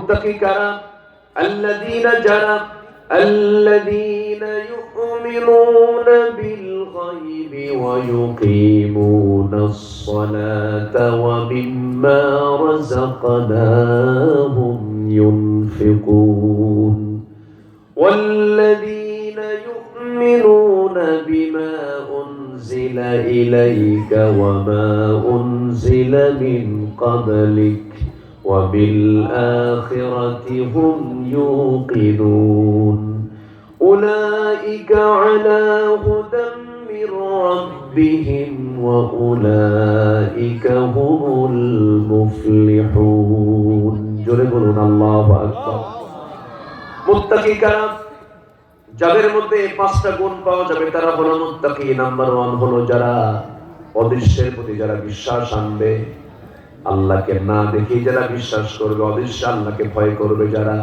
মুত্তাকি কারা? আল্লাযীনা যারা ইউমিনুনা বিল গায়বি ওয়া ইউকিমুনাস সালাতা ওয়া মিম্মা রাযাকনাহুম ইউনফিকুন ওয়াল্লাযীনা ইউমিনুনা বিমা উনজিলা ইলাইকা ওয়া মা উনজিলা মিন ক্বাবলিক وبالآخرة هم يوقنون أولئك على هدى من ربهم وأولئك هم المفلحون جربون الله أكبر মুত্তাকি কারা? যাদের মধ্যে পাঁচটা গুণ পাওয়া যাবে তারা হলো মুত্তাকি। নাম্বার 1 হলো যারা অদৃশ্যের প্রতি যারা বিশ্বাস আনবে, আল্লাহকে না দেখে যারা বিশ্বাস করবে, অদৃশ্য আল্লাহকে ভয় করবে যারা,